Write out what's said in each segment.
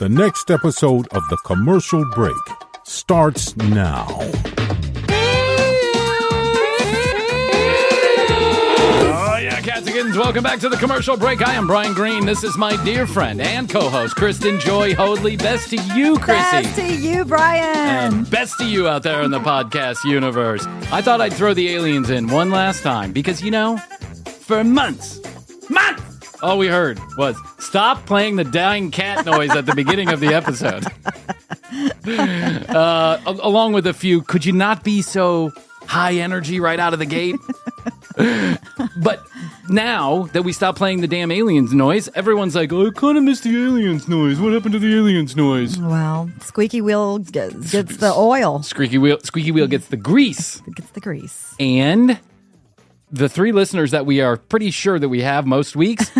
The next episode of The Commercial Break starts now. Oh, yeah, cats and kittens, welcome back to The Commercial Break. I am Bryan Green. This is my dear friend and co-host, Kristen Joy Hoadley. Best to you, Krissy. Best to you, Bryan. And best to you out there in the podcast universe. I thought I'd throw the aliens in one last time because, you know, for months, all we heard was, stop playing the dying cat noise at the beginning of the episode. Along with a few, could you not be so high energy right out of the gate? But now that we stopped playing the damn aliens noise, everyone's like, oh, I kind of missed the aliens noise. What happened to the aliens noise? Well, squeaky wheel gets the oil. Squeaky wheel gets the grease. It gets the grease. And the three listeners that we are pretty sure that we have most weeks,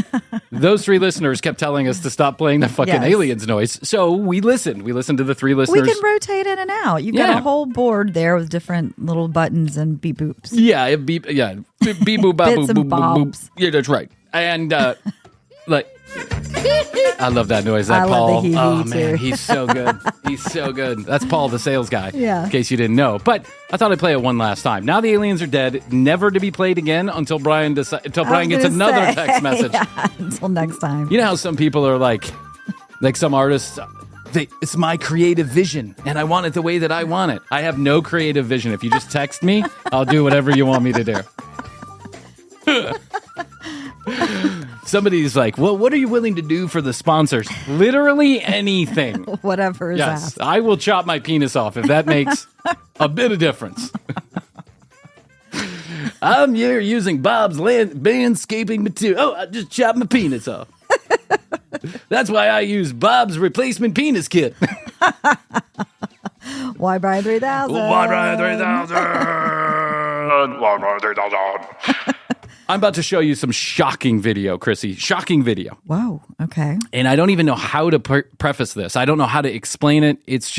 those three listeners kept telling us to stop playing the fucking aliens noise. So we listened. We listened to the three listeners. We can rotate in and out. You've got a whole board there with different little buttons and beep boops. Yeah, beep boop, bop, Bits boop, and boop, boop, bobs. boop. Yeah, that's right. And like, I love that noise. That I Paul. love the Oh too. man, he's so good. He's so good. That's Paul, the sales guy. Yeah. In case you didn't know, but I thought I'd play it one last time. Now the aliens are dead, never to be played again until Bryan gets another text message. Yeah, until next time. You know how some people are like some artists. It's my creative vision, and I want it the way that I want it. I have no creative vision. If you just text me, I'll do whatever you want me to do. Somebody's like, well, what are you willing to do for the sponsors? Literally anything. Whatever is asked. I will chop my penis off if that makes a bit of difference. I'm here using Bob's landscaping material. Oh, I just chopped my penis off. That's why I use Bob's replacement penis kit. Why Bryan 3000? Why Bryan 3000? Why Bryan 3000? I'm about to show you some shocking video, Krissy. Shocking video. Whoa, okay. And I don't even know how to preface this. I don't know how to explain it. It's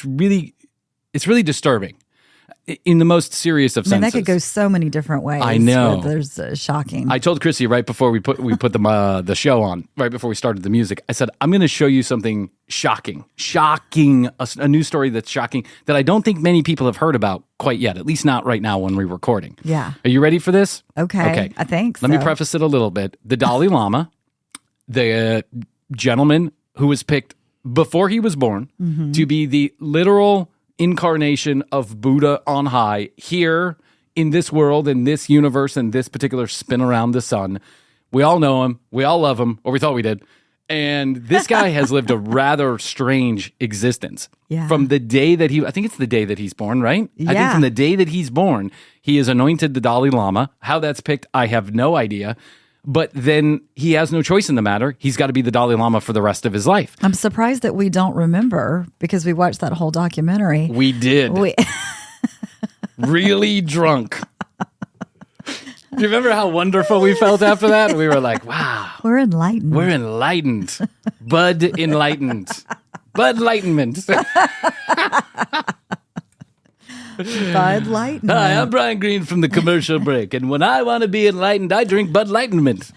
really disturbing in the most serious of senses. That could go so many different ways. I know. There's shocking. I told Krissy right before we put the show on, right before we started the music, I said, I'm going to show you something shocking, a news story that's shocking that I don't think many people have heard about quite yet, at least not right now when we're recording. Yeah. Are you ready for this? Okay. I think so. Let me preface it a little bit. The Dalai Lama, the gentleman who was picked before he was born to be the literal incarnation of Buddha on high here in this world, in this universe, in this particular spin around the sun. We all know him. We all love him, or we thought we did. And this guy has lived a rather strange existence. Yeah. From the day that I think it's the day that he's born, right? Yeah. I think from the day that he's born, he is anointed the Dalai Lama. How that's picked, I have no idea. But then he has no choice in the matter. He's got to be the Dalai Lama for the rest of his life. I'm surprised that we don't remember because we watched that whole documentary. We did. Really drunk. Do you remember how wonderful we felt after that? We were like, wow. We're enlightened. We're enlightened. Bud enlightened. Bud Lightenment. Bud Lightenment. Hi, I'm Bryan Green from The Commercial Break, and when I want to be enlightened, I drink Bud Lightenment.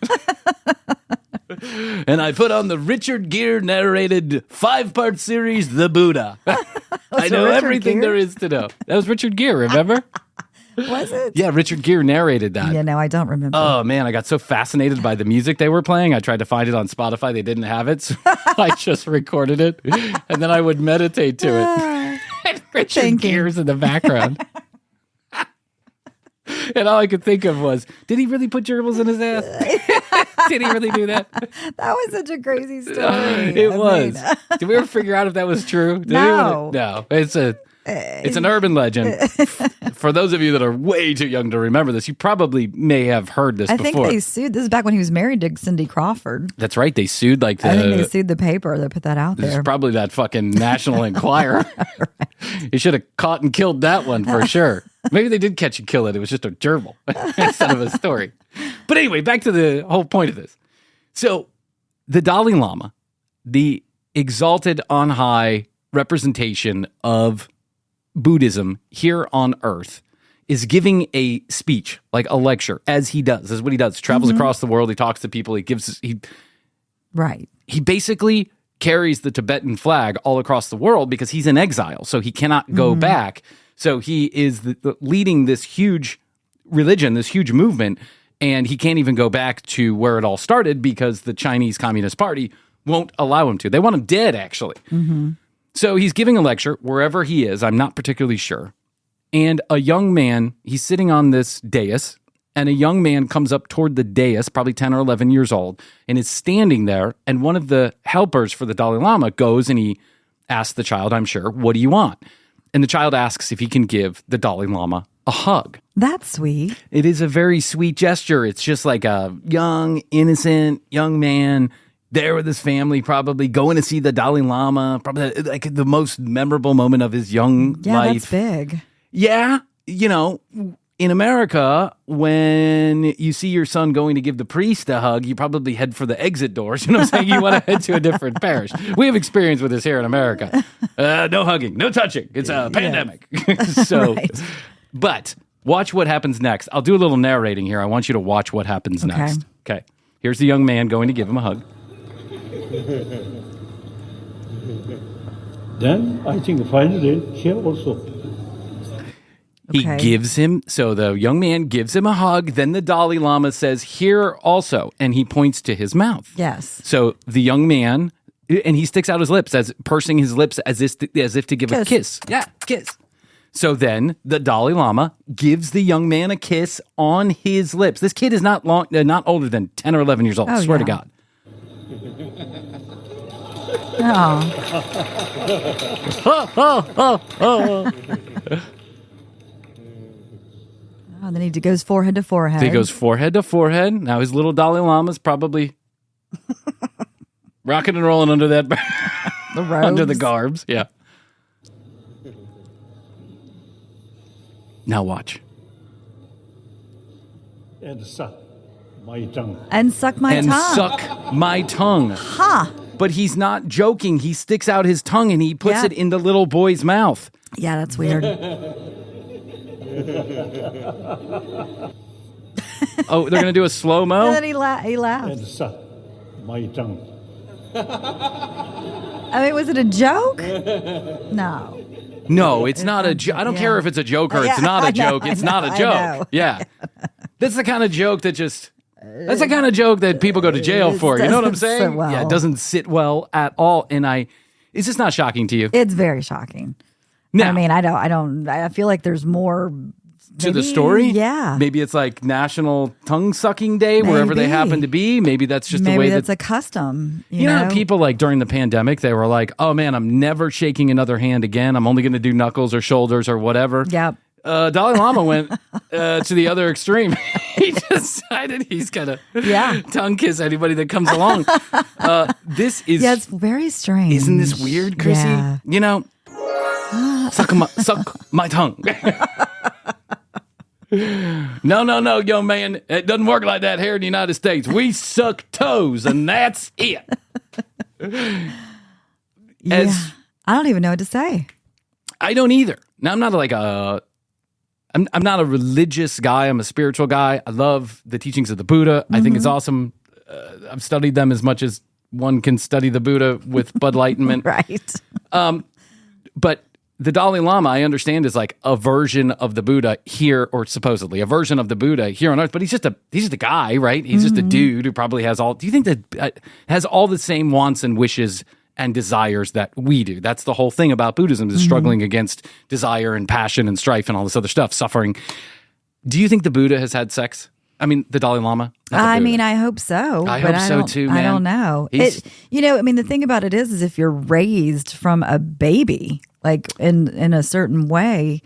And I put on the Richard Gere narrated 5-part series, The Buddha. I know everything there is to know. That was Richard Gere, remember? Was it? Yeah, Richard Gere narrated that. Yeah, no, I don't remember. Oh, man, I got so fascinated by the music they were playing. I tried to find it on Spotify. They didn't have it, so I just recorded it, and then I would meditate to it. And Richard Gere's in the background. And all I could think of was, did he really put gerbils in his ass? Did he really do that? That was such a crazy story. It was. Did we ever figure out if that was true? No. No. It's an urban legend. For those of you that are way too young to remember this, you probably may have heard this before. I think they sued. This is back when he was married to Cindy Crawford. That's right. They sued I think they sued the paper that put that out there. It's probably that fucking National Enquirer. Right. You should have caught and killed that one for sure. Maybe they did catch and kill it. It was just a gerbil instead of a story. But anyway, back to the whole point of this. So the Dalai Lama, the exalted on high representation of Buddhism here on Earth, is giving a speech, like a lecture, as he does. This is what he does. He travels across the world. He talks to people. He basically carries the Tibetan flag all across the world because he's in exile, so he cannot go back. So he is leading this huge religion, this huge movement, and he can't even go back to where it all started because the Chinese Communist Party won't allow him to. They want him dead, actually. So he's giving a lecture wherever he is. I'm not particularly sure. And a young man, he's sitting on this dais, and a young man comes up toward the dais, probably 10 or 11 years old, and is standing there. And one of the helpers for the Dalai Lama goes and he asks the child, I'm sure, what do you want? And the child asks if he can give the Dalai Lama a hug. That's sweet. It is a very sweet gesture. It's just like a young, innocent young man there with his family, probably going to see the Dalai Lama, probably like the most memorable moment of his young life. Yeah, that's big. Yeah, you know, in America, when you see your son going to give the priest a hug, you probably head for the exit doors. You know what I'm saying? You want to head to a different parish. We have experience with this here in America. No hugging, no touching. It's a pandemic. So, Right. But watch what happens next. I'll do a little narrating here. I want you to watch what happens next. Okay. Here's the young man going to give him a hug. Then I think finally here also. He Okay. gives him, so the young man gives him a hug. Then the Dalai Lama says, here also, and he points to his mouth. Yes. So the young man, and he sticks out his lips, as pursing his lips as if to give a kiss. Yeah, kiss. So then the Dalai Lama gives the young man a kiss on his lips. This kid is not older than 10 or 11 years old, Oh, swear to yeah. God. Oh. Oh, then he goes forehead to forehead. So he goes forehead to forehead. Now his little Dalai Lama's probably rocking and rolling under that the robes. under the garbs. Yeah. Now watch. And suck my tongue. And suck my And tongue. suck my tongue. Ha! But he's not joking. He sticks out his tongue and he puts Yeah. it in the little boy's mouth. Yeah, that's weird. Oh, they're going to do a slow-mo? And then he laughs. And suck my tongue. I mean, was it a joke? No. No, it's not a joke. I don't care if it's a joke or it's Yeah, not a I know, joke. It's I know, not a I joke. know. Yeah. That's the kind of joke that that's the kind of joke that people go to jail It for. You know what I'm doesn't sit saying? well. Yeah, it doesn't sit well at all. And is this not shocking to you? It's very shocking. Now, I mean, I feel like there's more to the maybe- story? Yeah. Maybe it's like National Tongue Sucking Day, wherever they Maybe. happen to be. Maybe that's just the Maybe way that's that. a custom. You know how people like during the pandemic, they were like, oh man, I'm never shaking another hand again. I'm only going to do knuckles or shoulders or whatever. Yep. Dalai Lama went to the other extreme. He decided he's going to tongue kiss anybody that comes along. This is. Yeah, it's very strange. Isn't this weird, Krissy? Yeah. You know, suck my tongue. No, young man. It doesn't work like that here in the United States. We suck toes, and that's it. Yeah. I don't even know what to say. I don't either. Now, I'm not like I'm not a religious guy. I'm a spiritual guy. I love the teachings of the Buddha. I think it's awesome. I've studied them as much as one can study the Buddha with Bud Lightenment. Right. But the Dalai Lama, I understand, is like a version of the Buddha here, or supposedly a version of the Buddha here on Earth. But he's just a guy, right? He's just a dude who probably has all. Do you think that has all the same wants and wishes and desires that we do? That's the whole thing about Buddhism, is struggling against desire and passion and strife and all this other stuff, suffering. Do you think the Buddha has had sex? I mean, the Dalai Lama? Not the I Buddha. mean, I hope so. I but hope so too, man. I don't know. He's- I mean, the thing about it is if you're raised from a baby, like in a certain way,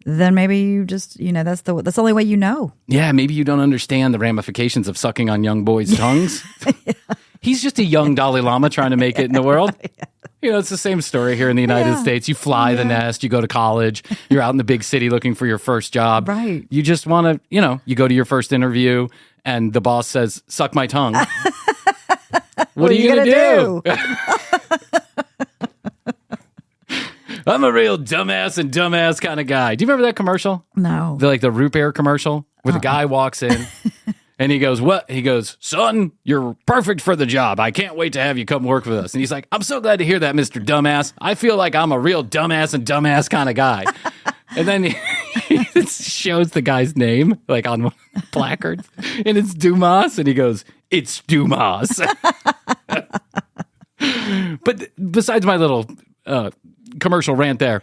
then maybe you just, that's the only way you know. Yeah, maybe you don't understand the ramifications of sucking on young boys' tongues. He's just a young Dalai Lama trying to make it in the world. You know, it's the same story here in the United States. You fly the nest, you go to college, you're out in the big city looking for your first job. Right. You just want to, you go to your first interview and the boss says, suck my tongue. What are you going to do? I'm a real dumbass kind of guy. Do you remember that commercial? No. The root beer commercial where the guy walks in And he goes, what? He goes, son, you're perfect for the job. I can't wait to have you come work with us. And he's like, I'm so glad to hear that, Mr. Dumbass. I feel like I'm a real dumbass and dumbass kind of guy. And then he shows the guy's name, like on placards, and it's Dumas. And he goes, it's Dumas. But besides my little commercial rant there,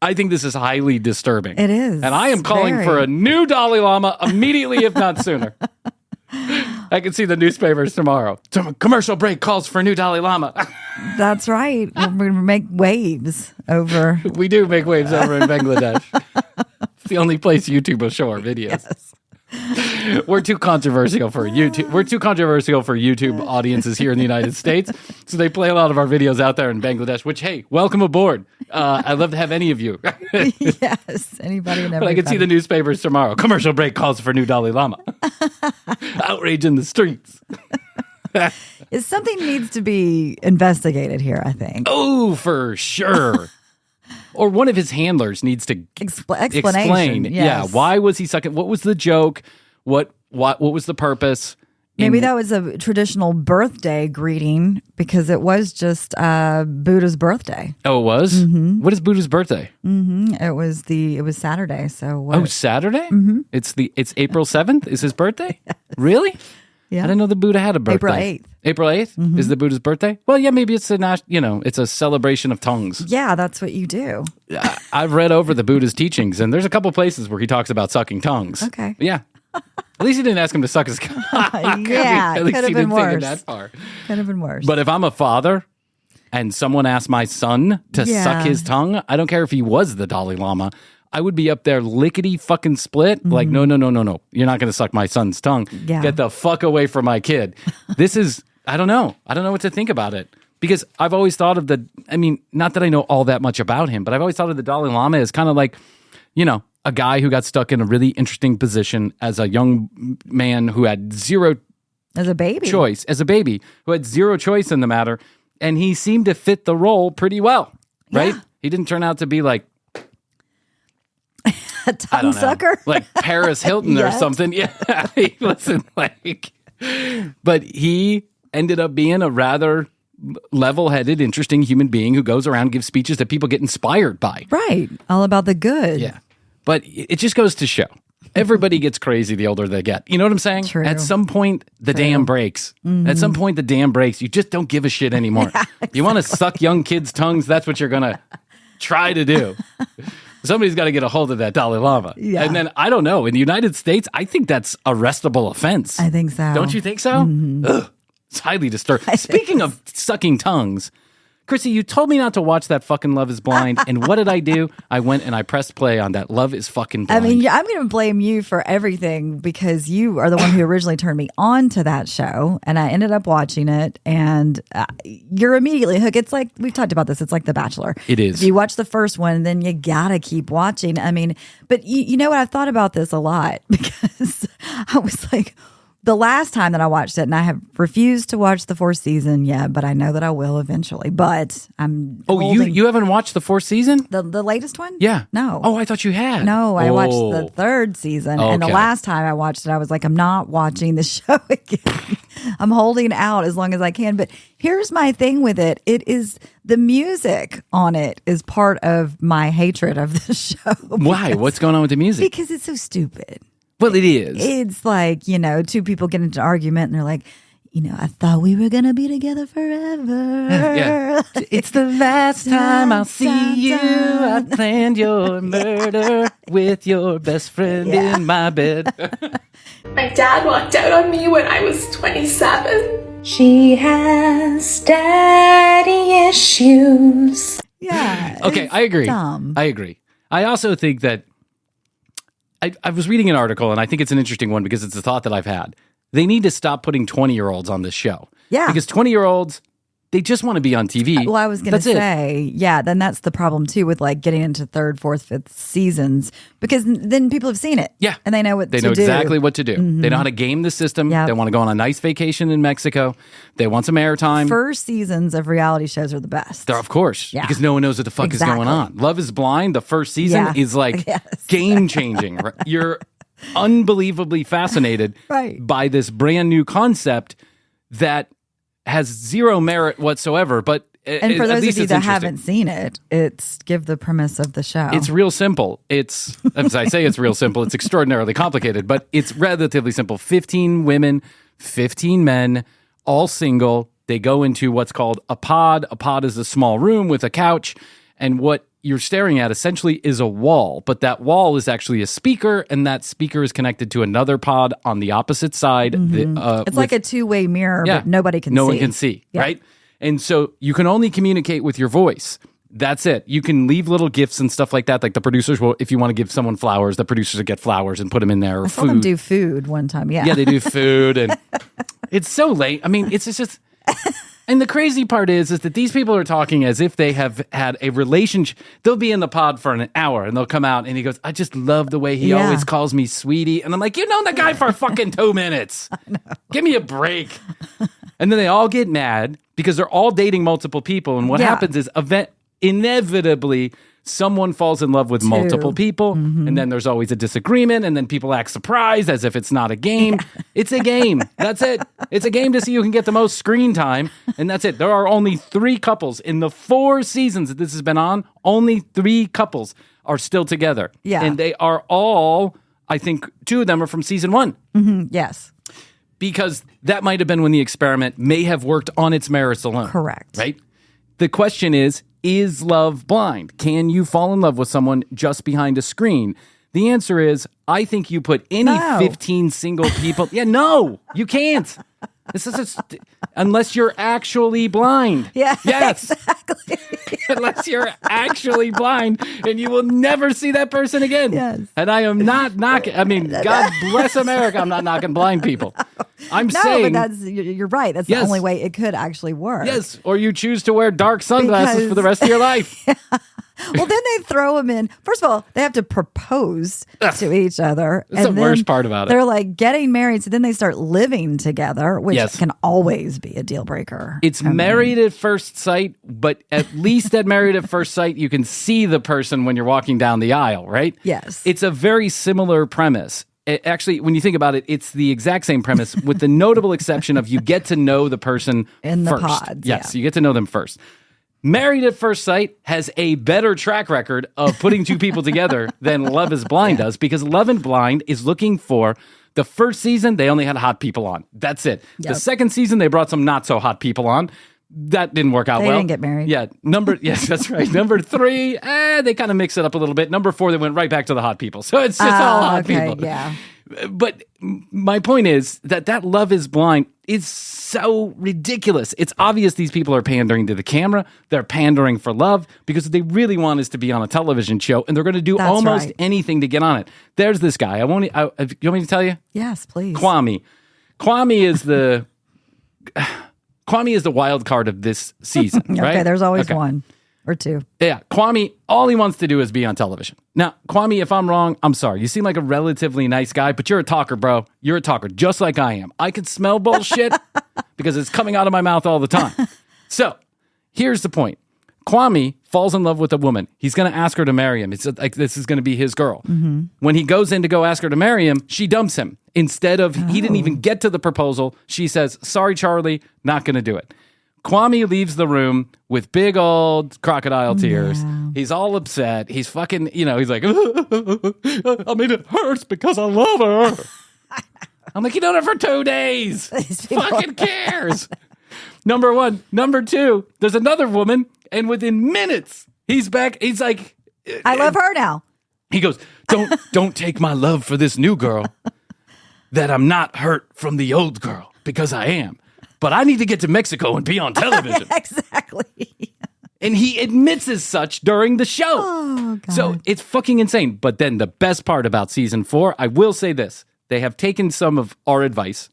I think this is highly disturbing. It is. And I am calling for a new Dalai Lama immediately, if not sooner. I can see the newspapers tomorrow. Commercial break calls for a new Dalai Lama. That's right. We're going to make waves over. We do make waves over in Bangladesh. It's the only place YouTube will show our videos. Yes. We're too controversial for YouTube. We're too controversial for YouTube audiences here in the United States. So they play a lot of our videos out there in Bangladesh, which, hey, welcome aboard. I'd love to have any of you. Yes. Anybody and everybody. But I can see the newspapers tomorrow. Commercial break calls for new Dalai Lama. Outrage in the streets. Something needs to be investigated here, I think. Oh, for sure. Or one of his handlers needs to Explanation. explain. Yes. Yeah, why was he sucking? What was the joke? What was the purpose? Maybe that was a traditional birthday greeting because it was just Buddha's birthday. Oh, it was? Mm-hmm. What is Buddha's birthday? Mm-hmm. It was Saturday. So what? Oh, Saturday? Mm-hmm. It's April 7th is his birthday? Yes. Really? Yeah. I didn't know the Buddha had a birthday. April 8th. April 8th Mm-hmm. is the Buddha's birthday? Well, yeah, maybe it's it's a celebration of tongues. Yeah, that's what you do. I've read over the Buddha's teachings, and there's a couple places where he talks about sucking tongues. Okay. Yeah. At least he didn't ask him to suck his cock. Yeah, At least could have he been didn't take it worse. that far. Could have been worse. But if I'm a father and someone asked my son to suck his tongue, I don't care if he was the Dalai Lama. I would be up there lickety fucking split. Mm-hmm. Like, no. You're not going to suck my son's tongue. Yeah. Get the fuck away from my kid. This is, I don't know. I don't know what to think about it. Because I've always thought of not that I know all that much about him, but I've always thought of the Dalai Lama as kind of like, a guy who got stuck in a really interesting position as a young man who had zero as a baby who had zero choice in the matter. And he seemed to fit the role pretty well, right? Yeah. He didn't turn out to be like, a tongue sucker? like Paris Hilton or something. Yeah, he wasn't like, but he ended up being a rather level-headed, interesting human being who goes around and gives speeches that people get inspired by. Right. All about the good. Yeah. But it just goes to show. Everybody gets crazy the older they get. You know what I'm saying? True. At some point, the dam breaks. Mm-hmm. At some point, the dam breaks. You just don't give a shit anymore. Yeah, exactly. You want to suck young kids' tongues? That's what you're going to try to do. Somebody's got to get a hold of that Dalai Lama. Yeah. And then, I don't know, in the United States, I think that's arrestable offense. I think so. Don't you think so? Mm-hmm. Ugh, it's highly disturbing. Speaking of sucking tongues, Krissy, you told me not to watch that fucking Love is Blind. And what did I do? I went and I pressed play on that Love is fucking blind. I mean, I'm going to blame you for everything because you are the one who originally turned me on to that show. And I ended up watching it. And you're immediately hooked. It's like, we've talked about this. It's like The Bachelor. It is. If you watch the first one, then you got to keep watching. I mean, but you know what? I've thought about this a lot because I was like, the last time that I watched it, and I have refused to watch the fourth season yet, but I know that I will eventually. But I'm you haven't watched the fourth season? the latest one? Yeah. No. Oh, I thought you had. No, I watched the third season, and the Okay. last time I watched it, I was like, I'm not watching the show again. I'm holding out as long as I can. But here's my thing with it: it is the music on it is part of my hatred of the show. Why? What's going on with the music? Because it's so stupid. Well, it is. It's like, two people get into an argument and they're like, I thought we were going to be together forever. Yeah. It's the last time I'll see you. I planned your murder with your best friend in my bed. My dad walked out on me when I was 27. She has daddy issues. Yeah. Okay, I agree. Dumb. I agree. I also think that I was reading an article, and I think it's an interesting one because it's a thought that I've had. They need to stop putting 20-year-olds on this show. Yeah. Because 20-year-olds, they just want to be on TV. Well, I was going to say, then that's the problem too with like getting into third, fourth, fifth seasons because then people have seen it. Yeah. And they know what They to know do. exactly what to do. Mm-hmm. They know how to game the system. Yep. They want to go on a nice vacation in Mexico. They want some airtime. First seasons of reality shows are the best. Of course. Yeah. Because no one knows what the fuck is going on. Love is Blind, the first season is like game changing. You're unbelievably fascinated Right. by this brand new concept that has zero merit whatsoever. But And for at those least of you it's that interesting. haven't seen it, it's give the premise of the show. It's real simple. It's, as I say, it's real simple. It's extraordinarily complicated, but it's relatively simple. 15 women, 15 men, all single. They go into what's called a pod. A pod is a small room with a couch. And what you're staring at essentially is a wall, but that wall is actually a speaker, and that speaker is connected to another pod on the opposite side. It's like a two-way mirror, but nobody can see. No one can see, right? And so you can only communicate with your voice. That's it. You can leave little gifts and stuff like that. Like the producers will, if you want to give someone flowers, the producers will get flowers and put them in there. Or I saw them do food one time. Yeah. Yeah, they do food. And it's so late. I mean, it's just... And the crazy part is that these people are talking as if they have had a relationship. They'll be in the pod for an hour and they'll come out and he goes, I just love the way he always calls me sweetie. And I'm like, you know the guy for fucking 2 minutes. Give me a break. And then they all get mad because they're all dating multiple people. And what happens is inevitably someone falls in love with multiple people. And then there's always a disagreement. And then people act surprised as if it's not a game. It's a game. That's it. It's a game to see who can get the most screen time. And that's it. There are only 3 couples in the 4 seasons that this has been on. Only 3 couples are still together. Yeah. And they are all, I think 2 of them are from season 1. Yes. Because that might have been when the experiment may have worked on its merits alone. Correct. Right? The question is love blind? Can you fall in love with someone just behind a screen? The answer is, I think you put any 15 single people... Yeah, no, you can't. This is unless you're actually blind. Yeah, yes. exactly. Unless you're actually blind, and you will never see that person again. Yes. And I am not knocking... I mean, God bless America, I'm not knocking blind people. I'm No, saying... but you're right. That's the only way it could actually work. Yes, or you choose to wear dark sunglasses for the rest of your life. Well, then they throw them in. First of all, they have to propose to each other. That's the worst part about it. They're like getting married, so then they start living together, which can always be a deal breaker. It's married at first sight, but at least at married at first sight, you can see the person when you're walking down the aisle, right? Yes. It's a very similar premise. Actually, when you think about it, it's the exact same premise with the notable exception of you get to know the person in the first. pods. Yes, you get to know them first. Married at First Sight has a better track record of putting 2 people together than Love is Blind does, because Love is Blind is looking for the first season, they only had hot people on. That's it. Yep. The second season, they brought some not so hot people on. That didn't work out They well. didn't get married. Yeah. Yes, that's right. Number 3, they kind of mix it up a little bit. Number 4, they went right back to the hot people. So it's just all hot people. Yeah. But my point is that Love is Blind is so ridiculous. It's obvious these people are pandering to the camera. They're pandering for love because what they really want is to be on a television show, and they're going to do almost anything to get on it. There's this guy. You want me to tell you? Yes, please. Kwame is the wild card of this season, right? Okay, there's always one or 2. Yeah, Kwame, all he wants to do is be on television. Now, Kwame, if I'm wrong, I'm sorry. You seem like a relatively nice guy, but you're a talker, bro. You're a talker, just like I am. I can smell bullshit because it's coming out of my mouth all the time. So, here's the point. Kwame falls in love with a woman. He's going to ask her to marry him. It's like this is going to be his girl. Mm-hmm. When he goes in to go ask her to marry him, she dumps him. Instead of, he didn't even get to the proposal. She says, sorry, Charlie, not going to do it. Kwame leaves the room with big old crocodile tears. Yeah. He's all upset. He's fucking, he's like, I mean, it hurts because I love her. I'm like, you known her for 2 days. Fucking cares. Number 1. Number 2, there's another woman, and within minutes, he's back. He's like, I love her now. He goes, don't take my love for this new girl, that I'm not hurt from the old girl, because I am. But I need to get to Mexico and be on television. Exactly. And he admits as such during the show. Oh, God. So it's fucking insane. But then the best part about season 4, I will say this. They have taken some of our advice.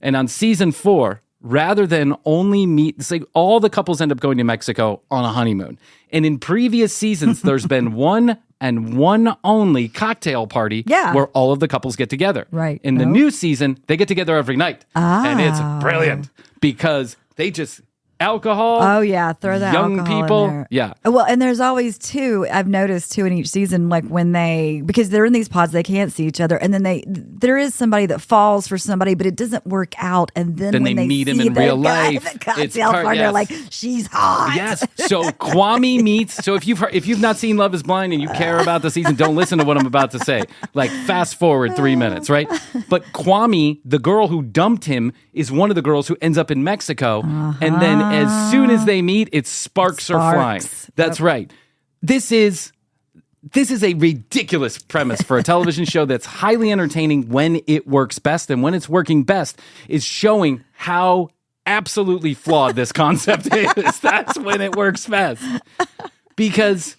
And on season 4, rather than only meet, it's like all the couples end up going to Mexico on a honeymoon. And in previous seasons, there's been one and one only cocktail party where all of the couples get together. Right. In the new season, they get together every night. And it's brilliant because they just alcohol. Oh yeah, throw the young alcohol people. in there. Yeah. Well, and there's always two. I've noticed two in each season. Like when because they're in these pods, they can't see each other, and then there is somebody that falls for somebody, but it doesn't work out, and then when they meet him see in the real guy, life. the cocktail party, they're like, she's hot. Yes. So Kwame meets. So if you've not seen Love Is Blind and you care about the season, don't listen to what I'm about to say. Like fast forward 3 minutes, right? But Kwame, the girl who dumped him, is one of the girls who ends up in Mexico, and then as soon as they meet, it's sparks are flying. That's right. This is a ridiculous premise for a television show that's highly entertaining when it works best, and when it's working best is showing how absolutely flawed this concept is. That's when it works best. Because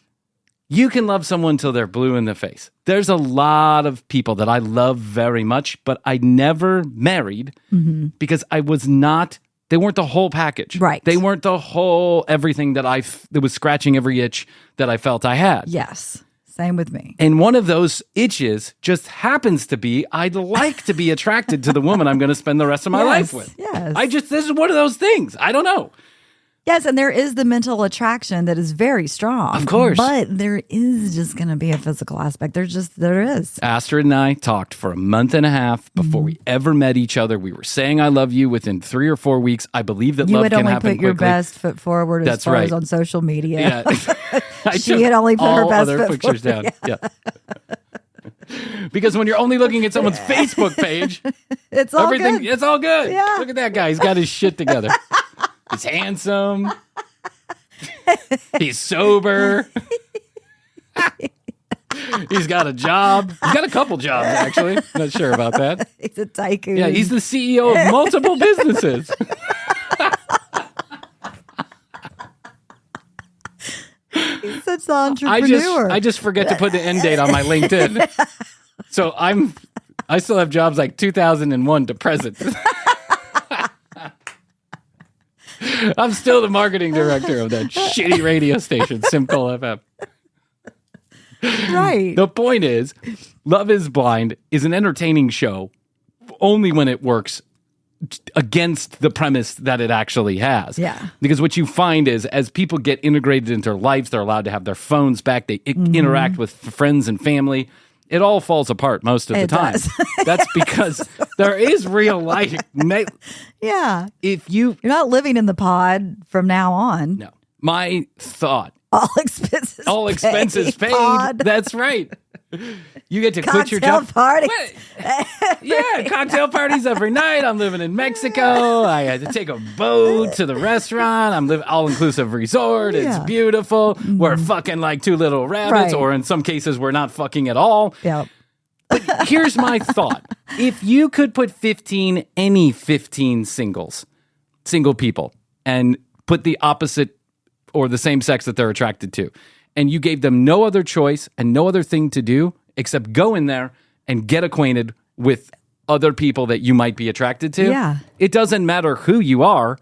you can love someone till they're blue in the face. There's a lot of people that I love very much, but I never married because I was not. They weren't the whole package. Right. They weren't the whole everything that was scratching every itch that I felt I had. Yes. Same with me. And one of those itches just happens to be I'd like to be attracted to the woman I'm going to spend the rest of my life with. Yes. This is one of those things. I don't know. Yes, and there is the mental attraction that is very strong. Of course. But there is just going to be a physical aspect. There is. Astrid and I talked for a month and a half before we ever met each other. We were saying I love you within 3 or 4 weeks. I believe that love can happen quickly. You had only put your best foot forward as far as on social media. Yeah. She had only put her best other foot pictures forward. down. Yeah. Because when you're only looking at someone's Facebook page, it's all good. It's all good. Yeah. Look at that guy. He's got his shit together. He's handsome. He's sober. He's got a job. He's got a couple jobs, actually. Not sure about that. He's a tycoon. Yeah, he's the CEO of multiple businesses. He's such an entrepreneur. I just forget to put the end date on my LinkedIn. So I still have jobs like 2001 to present. I'm still the marketing director of that shitty radio station, Simcoe FM. Right. The point is, Love Is Blind is an entertaining show only when it works against the premise that it actually has. Yeah. Because what you find is, as people get integrated into their lives, they're allowed to have their phones back, they interact with friends and family. It all falls apart most of the time. Does. That's because there is real life. Yeah. If you're not living in the pod from now on. No. My thought. All expenses paid. Pod. That's right. You get to quit your job. Party. Yeah, cocktail parties every night. I'm living in Mexico. I had to take a boat to the restaurant. I'm living all-inclusive resort. Yeah. It's beautiful. We're fucking like two little rabbits, or in some cases, we're not fucking at all. Yeah. But here's my thought. If you could put 15 single people, and put the opposite or the same sex that they're attracted to, and you gave them no other choice and no other thing to do except go in there and get acquainted with other people that you might be attracted to. Yeah. It doesn't matter who you are.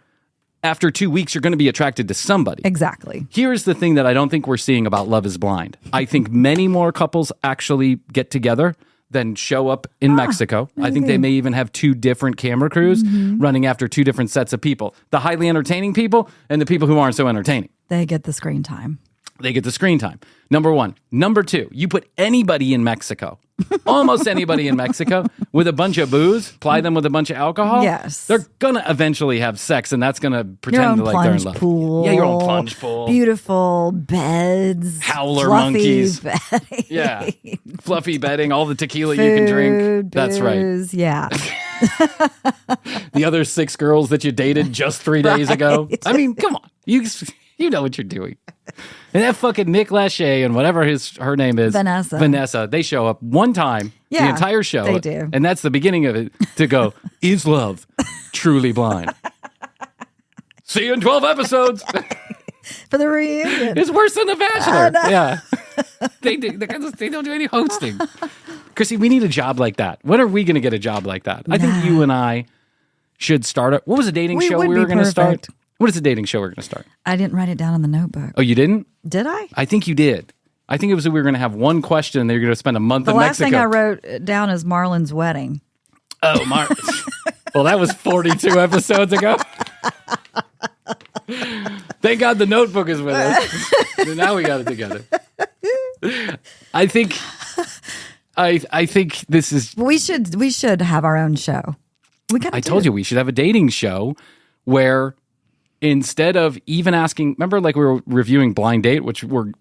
After 2 weeks, you're going to be attracted to somebody. Exactly. Here's the thing that I don't think we're seeing about Love Is Blind. I think many more couples actually get together than show up in Mexico. I think they may even have 2 different camera crews running after 2 different sets of people. The highly entertaining people and the people who aren't so entertaining. They get the screen time. They get the screen time. Number 1. Number 2, you put anybody in Mexico, almost anybody in Mexico, with a bunch of booze, ply them with a bunch of alcohol. Yes. They're going to eventually have sex, and that's going to pretend like they're in love. Pool. Yeah, your own plunge pool. Beautiful beds. Howler monkeys. Bedding. Yeah. Fluffy bedding, all the tequila you can drink. That's right. Booze, yeah. The other 6 girls that you dated just 3 days ago. I mean, come on. You know what you're doing. And that fucking Nick Lachey and whatever her name is. Vanessa. They show up one time the entire show. They do. And that's the beginning of it to go, is love truly blind? See you in 12 episodes. For the reunion. It's worse than The Bachelor. Yeah. They don't do any hosting. Krissy, we need a job like that. When are we going to get a job like that? I think you and I should start what was a dating show we were going to start? What is the dating show we're going to start? I didn't write it down in the notebook. Oh, you didn't? Did I? I think you did. I think it was that we were going to have one question and they were going to spend a month in Mexico. The last thing I wrote down is Marlon's wedding. Oh, well, that was 42 episodes ago. Thank God the notebook is with us. Now we got it together. I think this is. We should have our own show. I told you we should have a dating show where instead of even asking, remember like we were reviewing Blind Date, which were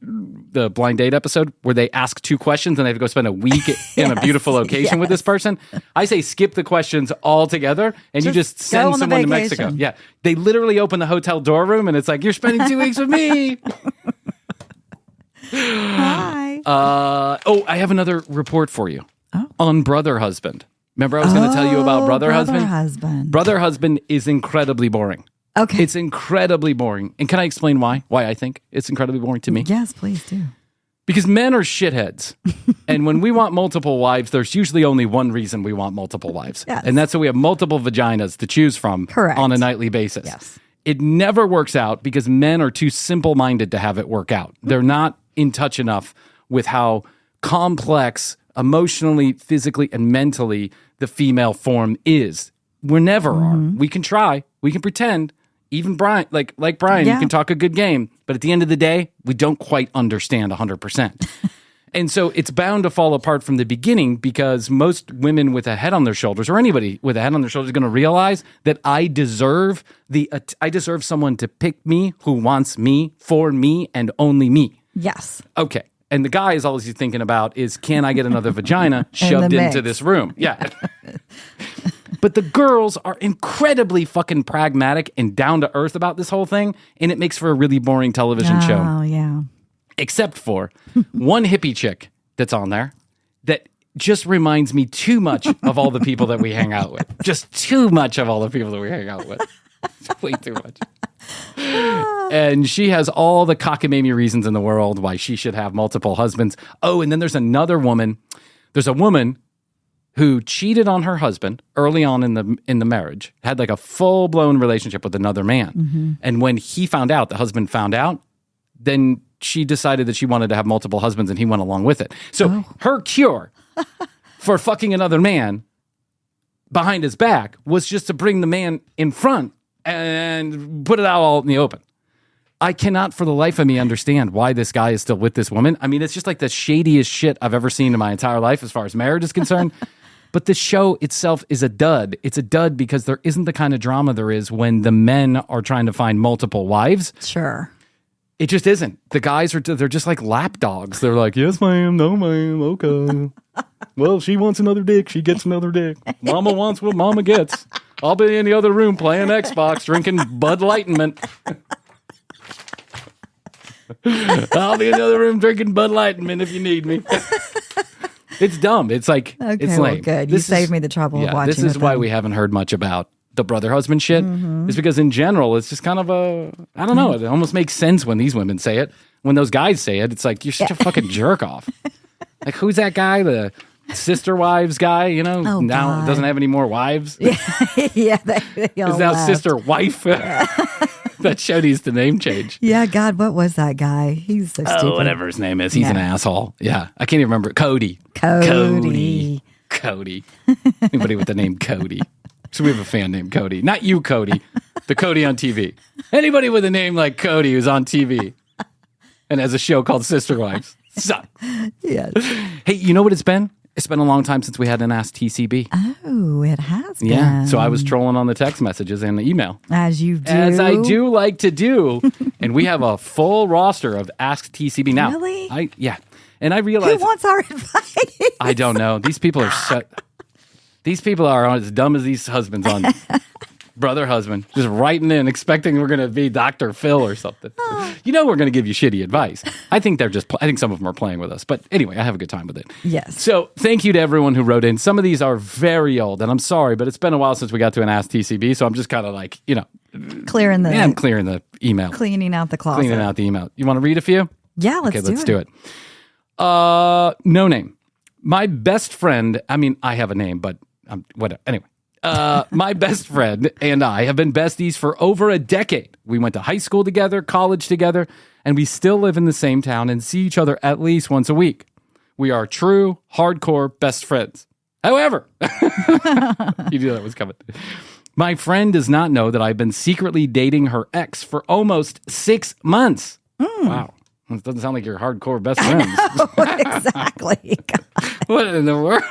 the Blind Date episode where they ask 2 questions and they have to go spend a week in a beautiful location with this person. I say skip the questions altogether and you just send someone to Mexico. Yeah. They literally open the hotel door room and it's like, you're spending 2 weeks with me. Hi. I have another report for you on Brother Husband. Remember I was going to tell you about Brother Husband? Brother Husband is incredibly boring. Okay. It's incredibly boring. And can I explain why? Why I think it's incredibly boring to me? Yes, please do. Because men are shitheads. And when we want multiple wives, there's usually only one reason we want multiple wives. Yes. And that's so we have multiple vaginas to choose from on a nightly basis. Yes. It never works out because men are too simple-minded to have it work out. They're not in touch enough with how complex emotionally, physically, and mentally the female form is. We never are. We can try. We can pretend. Even Bryan, like Bryan, you can talk a good game, but at the end of the day, we don't quite understand 100%. And so it's bound to fall apart from the beginning because most women with a head on their shoulders, or anybody with a head on their shoulders, is going to realize that I deserve someone to pick me who wants me for me and only me. Yes. Okay. And the guy is always thinking about is, can I get another vagina shoved into this room? Yeah. But the girls are incredibly fucking pragmatic and down to earth about this whole thing, and it makes for a really boring television show. Oh, yeah. Except for one hippie chick that's on there that just reminds me too much of all the people that we hang out with. Just too much of all the people that we hang out with. Way too much. And she has all the cockamamie reasons in the world why she should have multiple husbands. Oh, and then there's another woman. There's a woman who cheated on her husband early on in the marriage, had like a full-blown relationship with another man. Mm-hmm. And when he found out, the husband found out, then she decided that she wanted to have multiple husbands and he went along with it. So her cure for fucking another man behind his back was just to bring the man in front and put it out all in the open. I cannot for the life of me understand why this guy is still with this woman. I mean, it's just like the shadiest shit I've ever seen in my entire life as far as marriage is concerned. But the show itself is a dud. It's a dud because there isn't the kind of drama there is when the men are trying to find multiple wives. Sure. It just isn't. The guys they're just like lap dogs. They're like, yes, ma'am, no, ma'am, okay. Well, she wants another dick. She gets another dick. Mama wants what mama gets. I'll be in the other room playing Xbox, drinking Bud Lightenment. I'll be in the other room drinking Bud Lightenment if you need me. It's dumb. It's like, okay, it's well, lame. good. You saved me the trouble of watching this is why we haven't heard much about the brother-husband shit. Mm-hmm. Is because in general, it's just kind of I don't know. It almost makes sense when these women say it. When those guys say it, it's like, you're such a fucking jerk off. Like, who's that guy? The sister wives guy, you know? Oh, now God. Doesn't have any more wives. Yeah, they all is now left. sister wife. That show needs to name change. Yeah, God, what was that guy? He's so stupid. Oh, whatever his name is. He's an asshole. Yeah. I can't even remember. Cody. Cody. Anybody with the name Cody. So we have a fan named Cody. Not you, Cody. The Cody on TV. Anybody with a name like Cody who's on TV and has a show called Sister Wives. Suck. Yes. Hey, you know what it's been? It's been a long time since we had an Ask TCB. Oh, it has been. Yeah. So I was trolling on the text messages and the email. As you do. As I do like to do. And we have a full roster of Ask TCB now. Really? Yeah. And I realized. Who wants our advice? I don't know. These people are as dumb as these husbands on Brother Husband, just writing in, expecting we're going to be Dr. Phil or something. You know, we're going to give you shitty advice. I think I think some of them are playing with us. But anyway, I have a good time with it. Yes. So thank you to everyone who wrote in. Some of these are very old, and I'm sorry, but it's been a while since we got to an Ask TCB. So I'm just kind of like, clearing the I'm clearing the email. Cleaning out the closet. Cleaning out the email. You want to read a few? Yeah, let's do it. No name. My best friend, I mean, I have a name, but whatever. Anyway. My best friend and I have been besties for over a decade. We went to high school together, college together, and we still live in the same town and see each other at least once a week. We are true, hardcore best friends. However, you knew that was coming. My friend does not know that I've been secretly dating her ex for almost 6 months. Wow. It doesn't sound like you're hardcore best friends. Exactly. What in the world?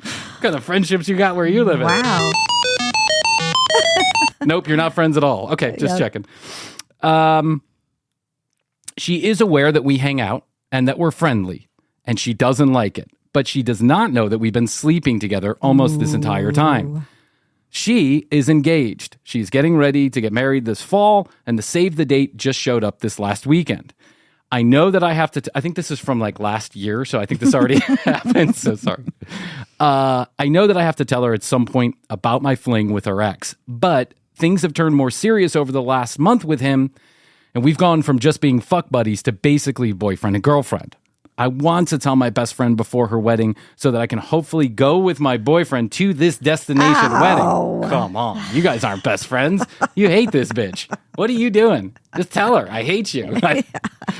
What kind of friendships you got where you live? Wow. Nope, you're not friends at all. Okay, just checking. She is aware that we hang out and that we're friendly, and she doesn't like it. But she does not know that we've been sleeping together almost this entire time. She is engaged. She's getting ready to get married this fall, and the save the date just showed up this last weekend. I know that I have to, I think this is from like last year, so I think this already happened, so sorry. I know that I have to tell her at some point about my fling with her ex, but things have turned more serious over the last month with him, and we've gone from just being fuck buddies to basically boyfriend and girlfriend. I want to tell my best friend before her wedding so that I can hopefully go with my boyfriend to this destination wedding. Come on. You guys aren't best friends. You hate this bitch. What are you doing? Just tell her I hate you.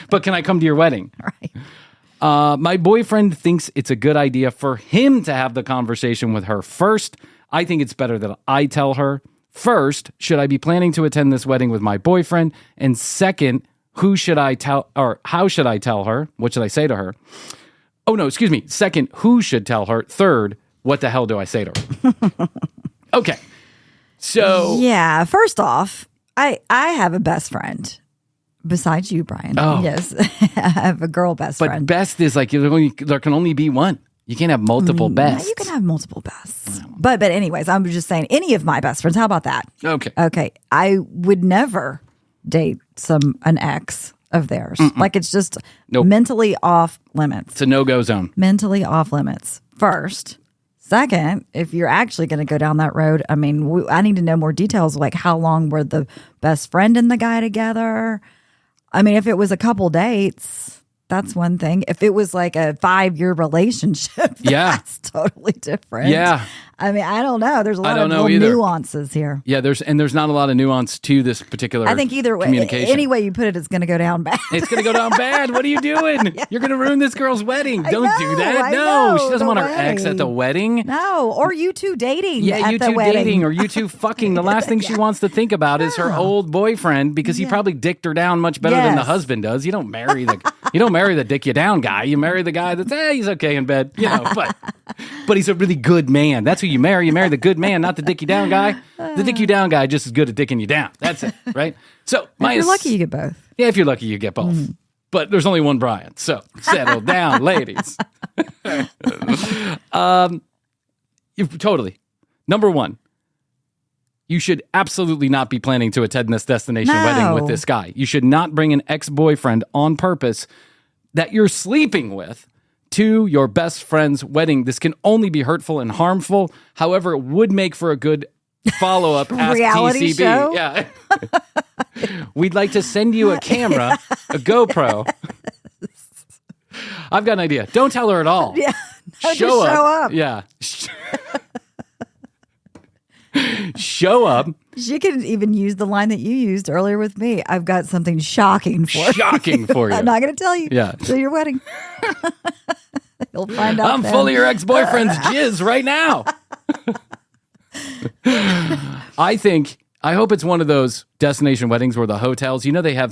But can I come to your wedding? Right. My boyfriend thinks it's a good idea for him to have the conversation with her first. I think it's better that I tell her. First, should I be planning to attend this wedding with my boyfriend? And second, who should I tell, or how should I tell her? What should I say to her? Oh, no, excuse me. Second, who should tell her? Third, what the hell do I say to her? Okay. So. Yeah. First off, I have a best friend besides you, Bryan. Oh. Yes. I have a girl best friend. But best is like there can only be one. You can't have multiple bests. You can have multiple bests. But anyways, I'm just saying any of my best friends. How about that? Okay. Okay. I would never date an ex of theirs. Like it's just mentally off limits. It's a no-go zone. Mentally off limits. First. Second, if you're actually going to go down that road, I mean, I need to know more details, like how long were the best friend and the guy together? I mean, if it was a couple dates, that's one thing. If it was like a 5-year relationship, that's totally different. Yeah. I mean, I don't know. There's a lot of little nuances here. Yeah, there's not a lot of nuance to this particular I think either way, any way you put it, it's going to go down bad. It's going to go down bad. What are you doing? You're going to ruin this girl's wedding. Don't do that. No, she doesn't want her ex at the wedding. No, or you two dating. Yeah, you two dating or you two fucking. The last thing she wants to think about is her old boyfriend because he probably dicked her down much better than the husband does. You don't marry the dick you down guy. You marry the guy that's he's okay in bed, but he's a really good man. That's who you marry. You marry the good man, not the dick you down guy. The dick you down guy just as good at dicking you down. That's it, right? So if you're lucky, you get both. Yeah, if you're lucky, you get both. Mm-hmm. But there's only one Bryan, so settle down, ladies. Totally. Number one, you should absolutely not be planning to attend this destination wedding with this guy. You should not bring an ex-boyfriend on purpose that you're sleeping with to your best friend's wedding. This can only be hurtful and harmful. However, it would make for a good follow-up Ask reality TCB. Show? Yeah. We'd like to send you a camera, a GoPro. I've got an idea. Don't tell her at all. Yeah. No, show up. Yeah. Show up. She could even use the line that you used earlier with me. I've got something shocking for you. Shocking for you. I'm not going to tell you. Yeah. Till your wedding. You'll find out. I'm full of your ex-boyfriend's jizz right now. I hope it's one of those destination weddings where the hotels,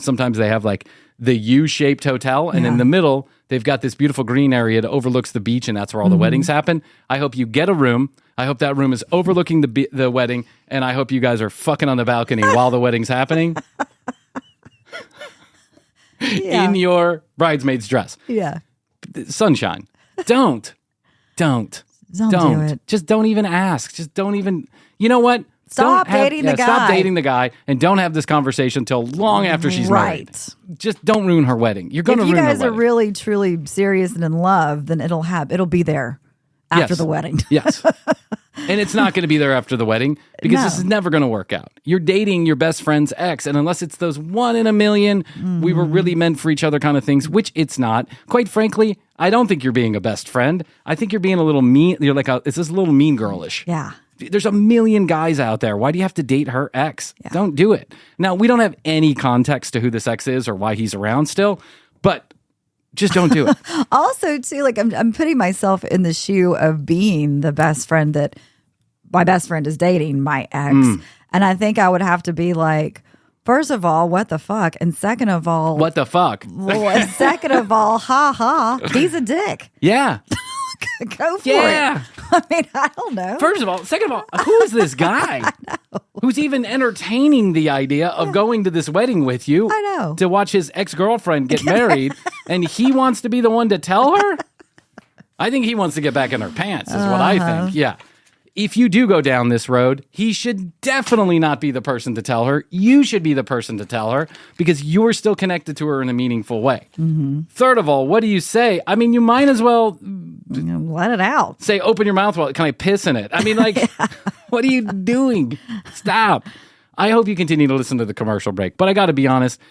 sometimes they have like the U-shaped hotel, and in the middle, they've got this beautiful green area that overlooks the beach, and that's where all the weddings happen. I hope you get a room. I hope that room is overlooking the wedding, and I hope you guys are fucking on the balcony while the wedding's happening. In your bridesmaid's dress. Yeah. Sunshine. Don't do it. Just don't even ask. Just don't even. You know what? Stop dating the guy. Stop dating the guy, and don't have this conversation until long after she's married. Just don't ruin her wedding. You're going to ruin her wedding. If you guys are really, truly serious and in love, then it'll be there after the wedding. Yes. And it's not going to be there after the wedding because this is never going to work out. You're dating your best friend's ex, and unless it's those 1 in a million, we were really meant for each other kind of things, which it's not. Quite frankly, I don't think you're being a best friend. I think you're being a little mean. You're like it's this little mean girlish. Yeah. There's a million guys out there. Why do you have to date her ex? Yeah. Don't do it. Now, we don't have any context to who this ex is or why he's around still, but just don't do it. Also, too, like I'm putting myself in the shoe of being the best friend that my best friend is dating my ex. And I think I would have to be like, first of all, what the fuck? And second of all, What the fuck? well, second of all, ha ha, he's a dick. Yeah. Go for Yeah. it. I mean, I don't know. First of all, second of all, who is this guy who's even entertaining the idea of going to this wedding with you? I know. To watch his ex-girlfriend get married, and he wants to be the one to tell her? I think he wants to get back in her pants, is what I think. Yeah. If you do go down this road, he should definitely not be the person to tell her. You should be the person to tell her because you're still connected to her in a meaningful way. Third of all, what do you say? I mean, you might as well Let it out. say, open your mouth. Well, can I piss in it? I mean, like, what are you doing? Stop. I hope you continue to listen to the commercial break. But I got to be honest,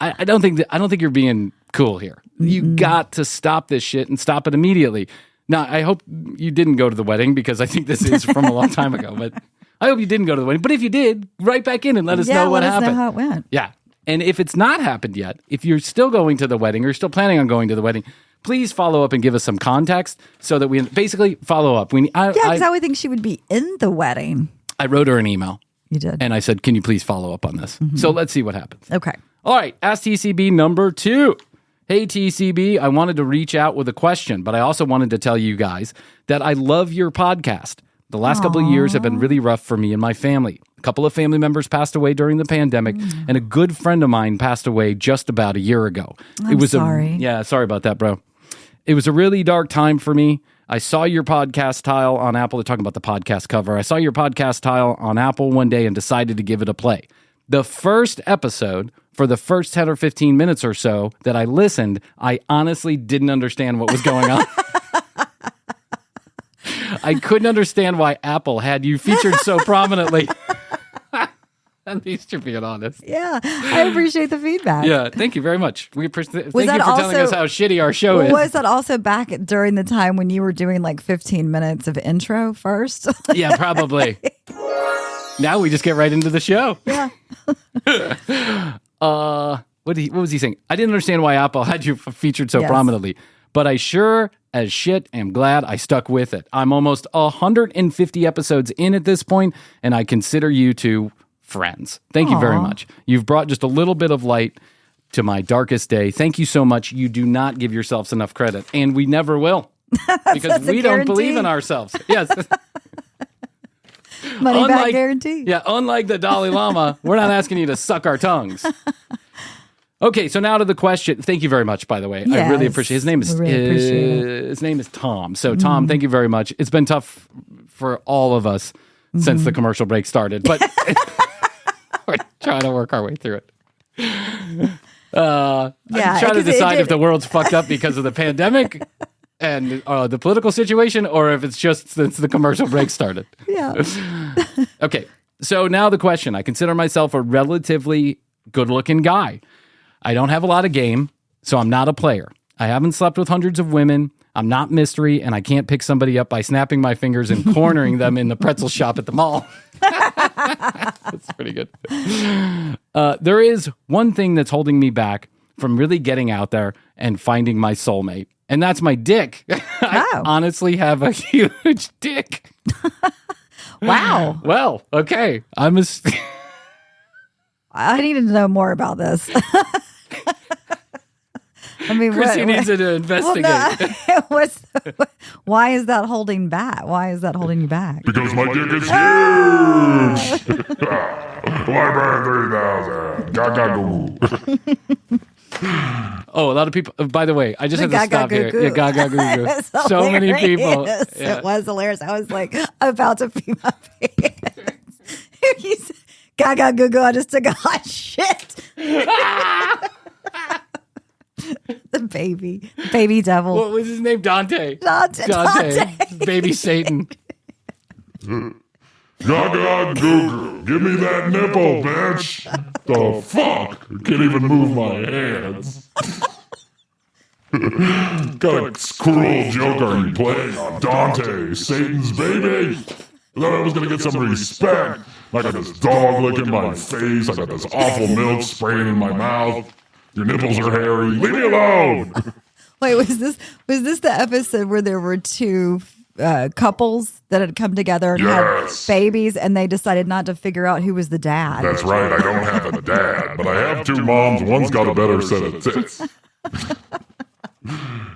I don't think you're being cool here. You got to stop this shit and stop it immediately. Now, I hope you didn't go to the wedding because I think this is from a long time ago. But I hope you didn't go to the wedding. But if you did, write back in and let us know what happened. Let us know how it went. Yeah. And if it's not happened yet, if you're still going to the wedding or still planning on going to the wedding, please follow up and give us some context so that we basically follow up. Because I would think she would be in the wedding. I wrote her an email. You did. And I said, can you please follow up on this? So let's see what happens. Okay. All right. Ask TCB number 2. Hey, TCB, I wanted to reach out with a question, but I also wanted to tell you guys that I love your podcast. The last couple of years have been really rough for me and my family. A couple of family members passed away during the pandemic, and a good friend of mine passed away just about a year ago. Sorry. Sorry about that, bro. It was a really dark time for me. I saw your podcast tile on Apple. They're talking about the podcast cover. I saw your podcast tile on Apple one day and decided to give it a play. The first episode, for the first 10 or 15 minutes or so that I listened, I honestly didn't understand what was going on. I couldn't understand why Apple had you featured so prominently. At least you're being honest. Yeah, I appreciate the feedback. Yeah, thank you very much. Thank you for telling also- us how shitty our show is. Was that also back during the time when you were doing like 15 minutes of intro first? Yeah, probably. Now we just get right into the show. Yeah. What was he saying? I didn't understand why Apple had you featured so prominently, but I sure as shit am glad I stuck with it. I'm almost 150 episodes in at this point, and I consider you two friends. Thank you very much. You've brought just a little bit of light to my darkest day. Thank you so much. You do not give yourselves enough credit, and we never will because we don't believe in ourselves. Yes. Money back guarantee. Yeah, unlike the Dalai Lama, we're not asking you to suck our tongues. Okay, so now to the question. Thank you very much, by the way. I really appreciate his name is his name is Tom. So Tom, thank you very much. It's been tough for all of us since the commercial break started, but we're trying to work our way through it. I'm trying to decide if the world's fucked up because of the pandemic and the political situation, or if it's just since the commercial break started. Yeah. Okay, so now the question. I consider myself a relatively good-looking guy. I don't have a lot of game, so I'm not a player. I haven't slept with hundreds of women. I'm not mystery, and I can't pick somebody up by snapping my fingers and cornering them in the pretzel shop at the mall. That's pretty good. There is one thing that's holding me back from really getting out there and finding my soulmate, and that's my dick. I honestly have a huge dick. Wow. Well, okay. I need to know more about this. I mean, Krissy needs to investigate. Why is that holding back? Why is that holding you back? Because my dick is huge! Library 3000. Gaga goo. Oh, a lot of people. By the way, I just had to stop here. Goo-goo. Yeah, gaga goo goo. So many people. Yeah. It was hilarious. I was like about to pee my pants. He said, gaga goo goo. I just took a hot shit. The baby devil. What was his name? Dante. Dante. Baby Satan. Gaga goo goo. Give me that nipple, bitch. The fuck? I can't even move my hands. Got a cruel joke are you playing on Dante, Satan's baby? I thought I was gonna get some respect. I got this dog licking my face. I got this awful milk spraying in my mouth. Your nipples are hairy. Leave me alone. Wait, was this the episode where there were two couples that had come together and Yes. had babies, and they decided not to figure out who was the dad. That's right, I don't have a dad, but I have two moms. One's got a better set of tits.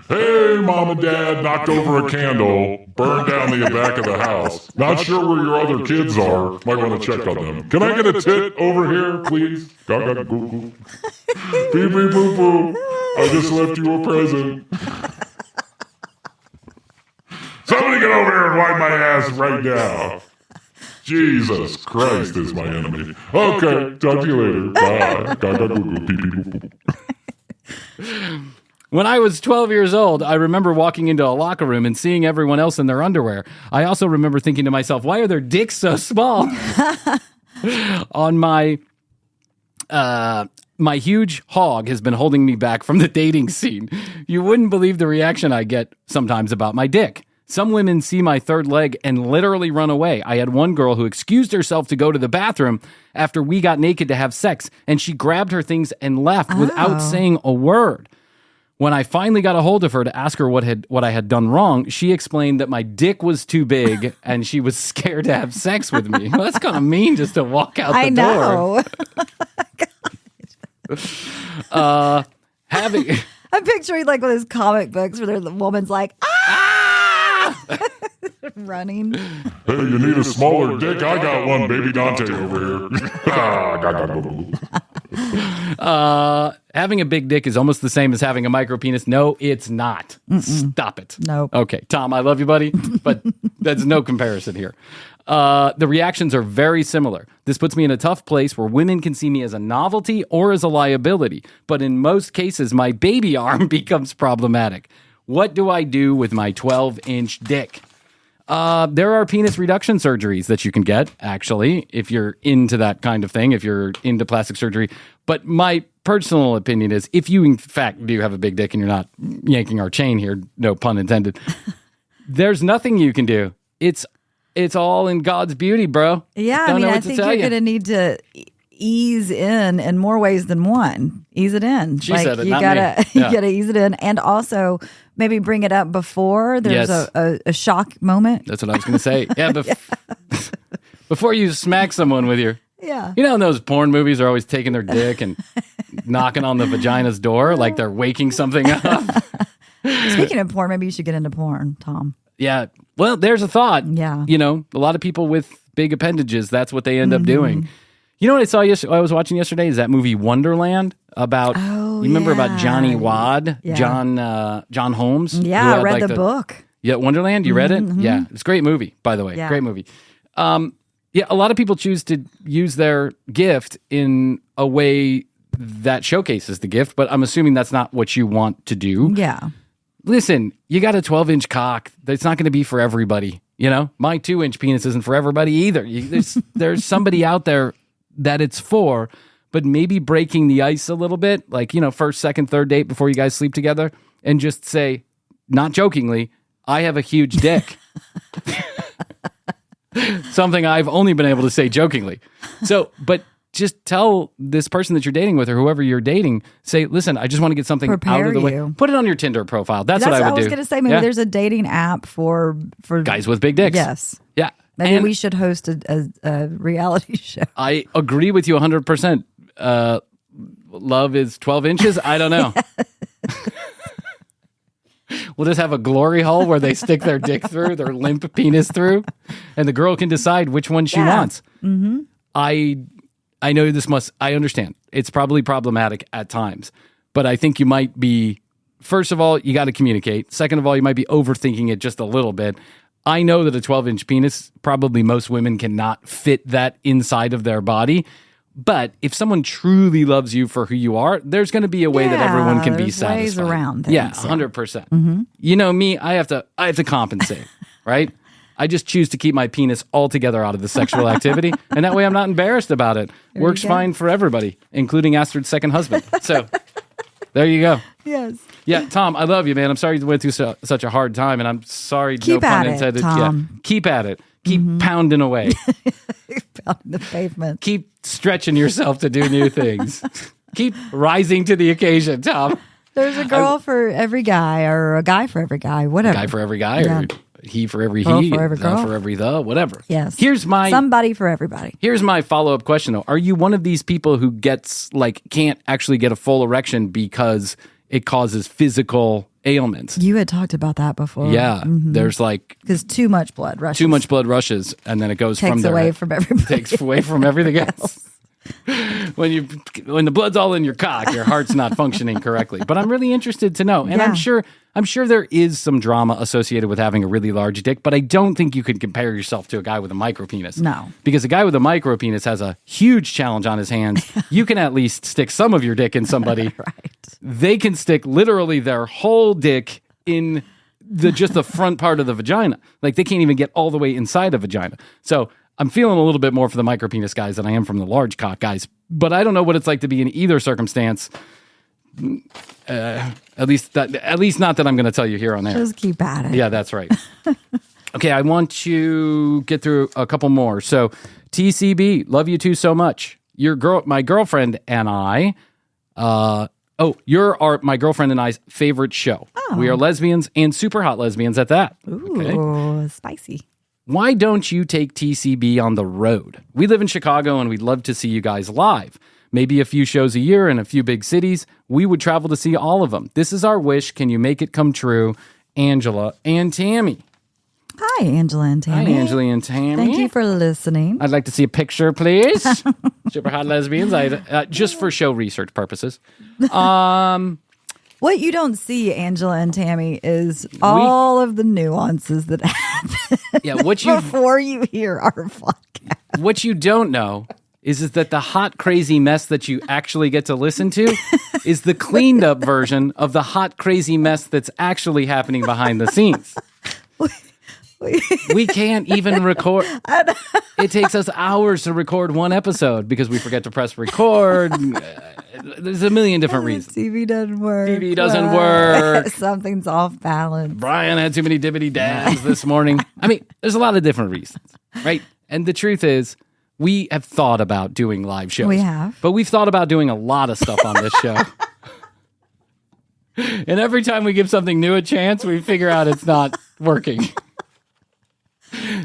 Hey, Mom and Dad knocked over a candle, burned down the back of the house. Not sure where your other kids are. Might want to check on them. Can I get a tit over here, please? Gaga goo goo. Beep beep boo boo. I just left you a present. Somebody get over here and wipe my ass right now. Jesus Christ is my enemy. Okay, talk to you later. Bye. Gaga goo goo. Beep beep boo boo. When I was 12 years old, I remember walking into a locker room and seeing everyone else in their underwear. I also remember thinking to myself, why are their dicks so small? On my huge hog has been holding me back from the dating scene. You wouldn't believe the reaction I get sometimes about my dick. Some women see my third leg and literally run away. I had one girl who excused herself to go to the bathroom after we got naked to have sex, and she grabbed her things and left without saying a word. When I finally got a hold of her to ask her what I had done wrong, she explained that my dick was too big and she was scared to have sex with me. Well, that's kind of mean just to walk out the door. I know. Having I'm picturing like one of those comic books where the woman's like, ah! running. Hey, you need a smaller dick? I got one, baby Dante over here. having a big dick is almost the same as having a micro penis. No, it's not. Stop it. Nope. Okay, Tom, I love you, buddy, but there's no comparison here. The reactions are very similar. This puts me in a tough place where women can see me as a novelty or as a liability, but in most cases, my baby arm becomes problematic. What do I do with my 12-inch dick? There are penis reduction surgeries that you can get, actually, if you're into that kind of thing, if you're into plastic surgery. But my personal opinion is, if you, in fact, do have a big dick and you're not yanking our chain here, no pun intended, there's nothing you can do. It's all in God's beauty, bro. Yeah, I think you're going to need to ease in more ways than one. Ease it in. She said it, you not gotta, me. You gotta ease it in, and also maybe bring it up before there's a shock moment. That's what I was going to say. Yeah, before you smack someone with your... Yeah. You know, in those porn movies, they're always taking their dick and knocking on the vagina's door like they're waking something up. Speaking of porn, maybe you should get into porn, Tom. Yeah. Well, there's a thought. Yeah. You know, a lot of people with big appendages, that's what they end up doing. You know what I saw I was watching yesterday is that movie Wonderland about, you remember about Johnny Wad, John Holmes? Yeah, I read the book. Yeah, Wonderland, you read it? Yeah, it's a great movie, by the way. Yeah. Great movie. Yeah, a lot of people choose to use their gift in a way that showcases the gift, but I'm assuming that's not what you want to do. Yeah. Listen, you got a 12-inch cock. That's not going to be for everybody. You know, my 2-inch penis isn't for everybody either. There's somebody out there that it's for, but maybe breaking the ice a little bit, like, you know, first, second, third date before you guys sleep together, and just say, not jokingly, I have a huge dick. Something I've only been able to say jokingly. So, but just tell this person that you're dating with or whoever you're dating, say, listen, I just want to get something out of the way. Put it on your Tinder profile. That's what I would do. I was going to say, maybe there's a dating app for guys with big dicks. Yes. Yeah. Maybe we should host a reality show. I agree with you 100%. Love is 12 inches? I don't know. We'll just have a glory hole where they stick their dick through, their limp penis through, and the girl can decide which one she wants. Mm-hmm. I know I understand. It's probably problematic at times, but I think you might be, first of all, you got to communicate. Second of all, you might be overthinking it just a little bit. I know that a 12-inch penis, probably most women cannot fit that inside of their body. But if someone truly loves you for who you are, there's going to be a way that everyone can be satisfied. Ways around things. Yeah, 100%. Mm-hmm. You know me, I have to compensate, right? I just choose to keep my penis altogether out of the sexual activity, and that way I'm not embarrassed about it. Works fine for everybody, including Astrid's second husband. So there you go. Yes. Yeah, Tom, I love you, man. I'm sorry you went through such a hard time, and I'm sorry, Keep no pun at intended. it, Tom. Yeah, keep at it. Keep pounding away. Pounding the pavement. Keep stretching yourself to do new things. Keep rising to the occasion, Tom. There's a girl for every guy, or a guy for every guy, whatever. Guy for every guy, or he for every Girl he, for every the girl. for every the, whatever. Yes. Somebody for everybody. Here's my follow-up question, though. Are you one of these people who gets, like, can't actually get a full erection because it causes physical ailments? You had talked about that before. Yeah. There's, like, Because too much blood rushes. too much blood rushes, and then it goes Takes from there. away from everybody. Takes away from everything else. When the blood's all in your cock, your heart's not functioning correctly. But I'm really interested to know, and Yeah. I'm sure there is some drama associated with having a really large dick, but I don't think you could compare yourself to a guy with a micro penis. No. Because a guy with a micro penis has a huge challenge on his hands. You can at least stick some of your dick in somebody. Right. They can stick literally their whole dick in just the front part of the vagina. Like, they can't even get all the way inside a vagina. So I'm feeling a little bit more for the micro penis guys than I am from the large cock guys. But I don't know what it's like to be in either circumstance. At least not that I'm going to tell you here on air. Just keep at it. Yeah, that's right. Okay, I want to get through a couple more. So, TCB, love you two so much. My girlfriend and I. You're my girlfriend and I's favorite show. Oh. We are lesbians and super hot lesbians at that. Ooh, Okay. spicy. Why don't you take TCB on the road? We live in Chicago and we'd love to see you guys live. Maybe a few shows a year in a few big cities. We would travel to see all of them. This is our wish. Can you make it come true? Angela and Tammy. Hi, Angela and Tammy. Hi, Angela and Tammy. Thank you for listening. I'd like to see a picture, please. Super hot lesbians. Just for show research purposes. What you don't see, Angela and Tammy, is all of the nuances that happen before you hear our podcast. What you don't know is that the hot, crazy mess that you actually get to listen to is the cleaned up version of the hot, crazy mess that's actually happening behind the scenes. We can't even record. It takes us hours to record one episode because we forget to press record. There's a million different reasons. TV doesn't work. TV doesn't work. Something's off balance. Brian had too many dibbity dabs this morning. I mean, there's a lot of different reasons, right? And the truth is, we have thought about doing live shows. We have. But we've thought about doing a lot of stuff on this show. And every time we give something new a chance, we figure out it's not working.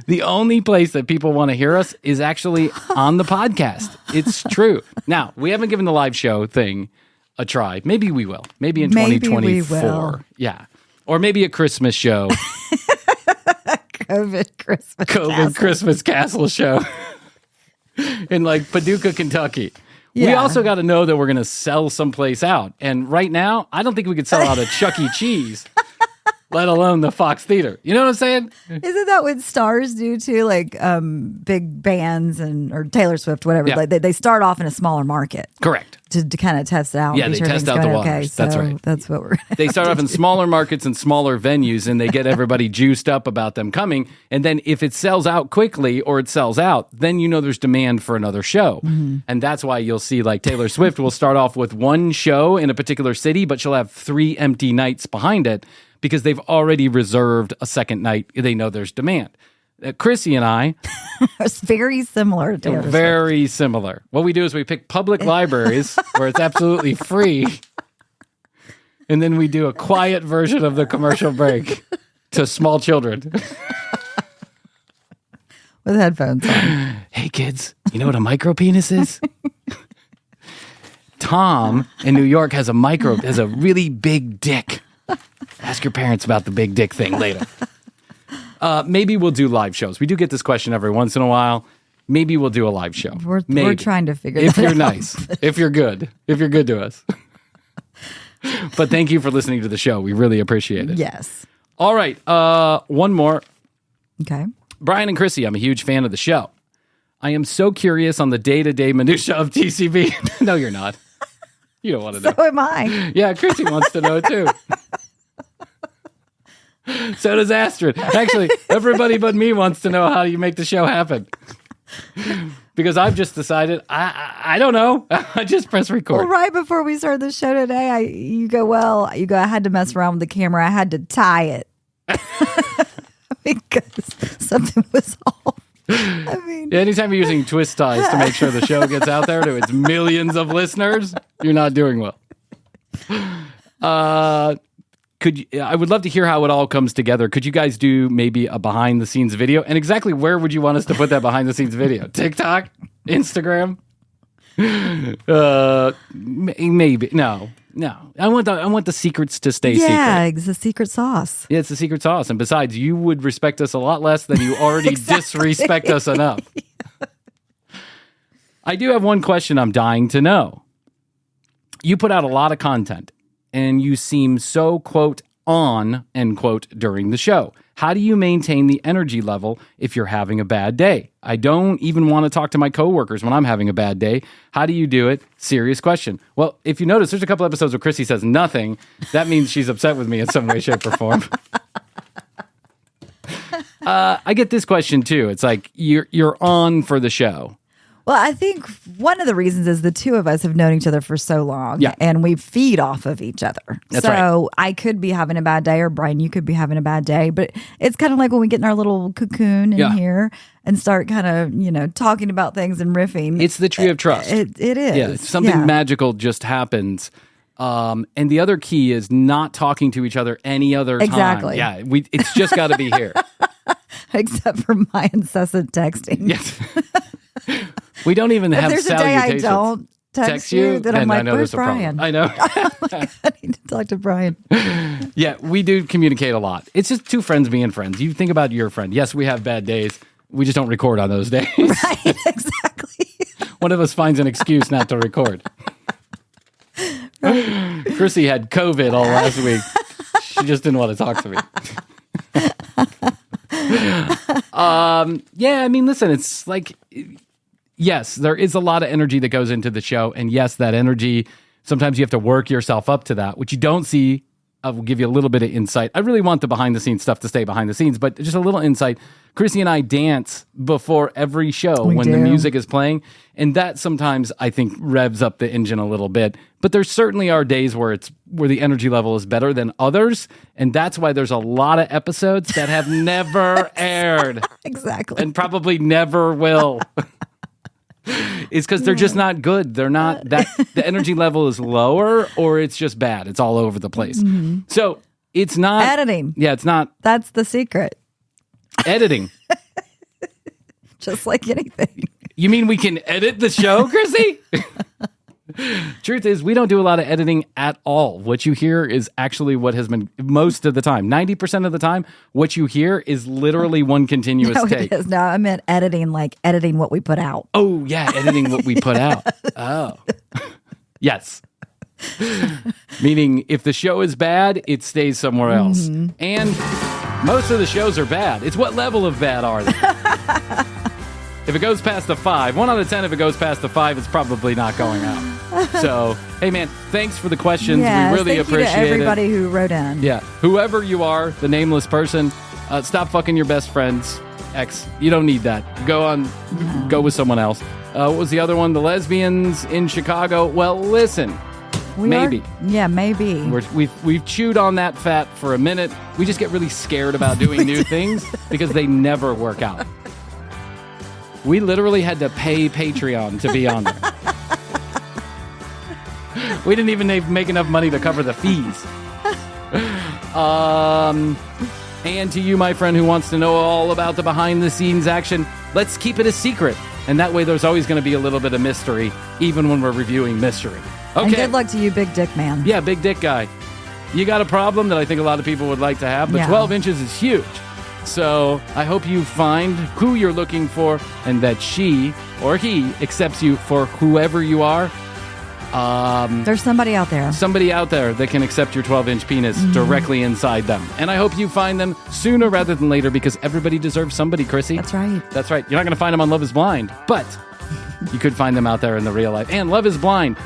The only place that people want to hear us is actually on the podcast. It's true. Now, we haven't given the live show thing a try. Maybe we will. Maybe in 2024. We will. Yeah. Or maybe a Christmas show. COVID Christmas Castle show in like Paducah, Kentucky. We Yeah. also got to know that we're going to sell someplace out. And right now, I don't think we could sell out a Chuck E. Cheese, let alone the Fox Theater. You know what I'm saying? Isn't that what stars do too? Like big bands or Taylor Swift, whatever. Yeah. Like they start off in a smaller market Correct. to kind of test it out. Yeah, and be they sure test things out the going waters. okay. That's So right. That's what we're. They start off in smaller markets and smaller venues, and they get everybody juiced up about them coming. And then if it sells out quickly or it sells out, then you know there's demand for another show. Mm-hmm. And that's why you'll see like Taylor Swift will start off with one show in a particular city, but she'll have 3 empty nights behind it because they've already reserved a second night. They know there's demand. Krissy and I It's very similar to Taylor Swift. very similar. What we do is we pick public libraries where it's absolutely free, and then we do a quiet version of the commercial break to small children. with headphones on. Hey kids, you know what a micro penis is? Tom in New York has a really big dick. Ask your parents about the big dick thing later. Maybe we'll do live shows. We do get this question every once in a while. Maybe we'll do a live show. We're Maybe. trying to figure if that you're out. nice, if you're good to us. But thank you for listening to the show. We really appreciate it. Yes. All right. One more. Okay. Bryan and Krissy, I'm a huge fan of the show. I am so curious on the day-to-day minutia of TCB. No, you're not. You don't want to know. So am I. Yeah, Krissy wants to know too. So does Astrid. Actually, everybody but me wants to know how you make the show happen. Because I've just decided, I don't know. I just press record. Well, right before we started the show today, you go, I had to mess around with the camera. I had to tie it because something was off. I mean, Anytime you're using twist ties to make sure the show gets out there to its millions of listeners, you're not doing well. I would love to hear how it all comes together. Could you guys do maybe a behind the scenes video? And exactly where would you want us to put that behind the scenes video? TikTok? Instagram? Maybe. No. I want the secrets to stay secret. Yeah, it's a secret sauce. Yeah, it's the secret sauce. And besides, you would respect us a lot less than you already disrespect us enough. I do have one question I'm dying to know. You put out a lot of content, and you seem so, quote, on, end quote, during the show. How do you maintain the energy level if you're having a bad day? I don't even want to talk to my coworkers when I'm having a bad day. How do you do it? Serious question. Well, if you notice, there's a couple episodes where Krissy says nothing. That means she's upset with me in some way, shape, or form. I get this question, too. It's like, you're on for the show. Well, I think one of the reasons is the two of us have known each other for so long, Yeah. and we feed off of each other. That's so I could be having a bad day, or Bryan, you could be having a bad day, but it's kind of like when we get in our little cocoon in here and start kind of, talking about things and riffing. It's the tree of trust. It is. Yeah, something magical just happens. And the other key is not talking to each other any other time. Exactly. Yeah, it's just got to be here. Except for my incessant texting. Yes. We don't even have salutations. If there's a day I don't text you, then I'm like, where's Bryan? I know. I need to talk to Bryan. Yeah, we do communicate a lot. It's just two friends being friends. You think about your friend. Yes, we have bad days. We just don't record on those days. Right, exactly. One of us finds an excuse not to record. Krissy had COVID all last week. She just didn't want to talk to me. Yeah, I mean, listen, it's like, yes, there is a lot of energy that goes into the show. And yes, that energy, sometimes you have to work yourself up to that, which you don't see. I will give you a little bit of insight. I really want the behind the scenes stuff to stay behind the scenes, but just a little insight. Krissy and I dance before every show when the music is playing. And that sometimes I think revs up the engine a little bit. But there certainly are days where the energy level is better than others. And that's why there's a lot of episodes that have never aired. Exactly. And probably never will. It's because they're just not good. They're not that the energy level is lower, or it's just bad. It's all over the place. Mm-hmm. So it's not editing. Yeah, it's not. That's the secret. Editing. Just like anything. You mean we can edit the show, Krissy? Truth is, we don't do a lot of editing at all. What you hear is actually what has been most of the time. 90% of the time, what you hear is literally one continuous take. It is. No, I meant editing, like editing what we put out. Oh, yeah, editing what we put out. Oh. Yes. Meaning, if the show is bad, it stays somewhere else. Mm-hmm. And most of the shows are bad. It's what level of bad are they? If it goes past a 5, 1 out of 10, if it goes past a 5, it's probably not going out. So, hey, man, thanks for the questions. Yes, we really appreciate it. Everybody who wrote in. Yeah. Whoever you are, the nameless person, stop fucking your best friend's ex. You don't need that. Go with someone else. What was the other one? The lesbians in Chicago. Well, listen. Maybe. We've chewed on that fat for a minute. We just get really scared about doing new things because they never work out. We literally had to pay Patreon to be on there. We didn't even make enough money to cover the fees. And to you, my friend, who wants to know all about the behind-the-scenes action, let's keep it a secret. And that way there's always going to be a little bit of mystery, even when we're reviewing mystery. Okay. And good luck to you, big dick man. Yeah, big dick guy. You got a problem that I think a lot of people would like to have, but 12 inches is huge. So I hope you find who you're looking for and that she or he accepts you for whoever you are. There's somebody out there. Somebody out there that can accept your 12-inch penis directly inside them. And I hope you find them sooner rather than later because everybody deserves somebody, Krissy. That's right. That's right. You're not going to find them on Love is Blind, but you could find them out there in the real life. And Love is Blind.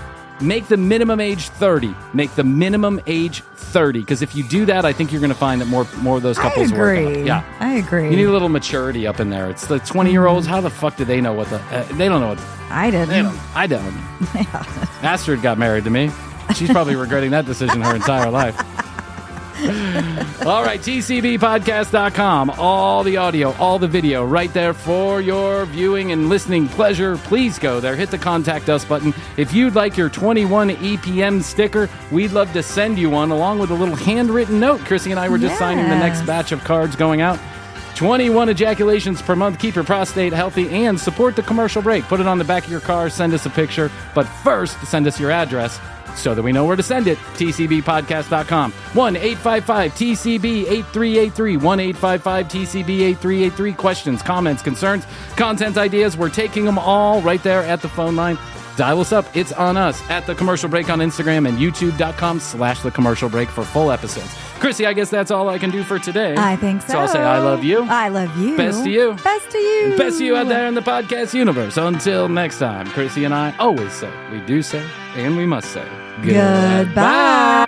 Make the minimum age 30. Make the minimum age 30. Because if you do that, I think you're going to find that more of those couples work out. Yeah, I agree. You need a little maturity up in there. It's the 20-year-olds. How the fuck do they know what the... they don't know what... I didn't. I don't. Yeah. Astrid got married to me. She's probably regretting that decision her entire life. All right, tcbpodcast.com. All the audio, all the video right there for your viewing and listening pleasure. Please go there. Hit the Contact Us button. If you'd like your 21 EPM sticker, we'd love to send you one along with a little handwritten note. Krissy and I were just signing the next batch of cards going out. 21 ejaculations per month. Keep your prostate healthy and support the commercial break. Put it on the back of your car. Send us a picture. But first, send us your address so that we know where to send it. tcbpodcast.com. 1-855-TCB-8383. 1-855-TCB-8383. Questions, comments, concerns, content ideas. We're taking them all right there at the phone line. Dial us up. It's on us at The Commercial Break on Instagram and youtube.com/The Commercial Break for full episodes. Krissy, I guess that's all I can do for today. I think so. So I'll say I love you. I love you. Best to you. Best to you. Best to you out there in the podcast universe. Until next time, Krissy and I always say, we do say, and we must say, Goodbye.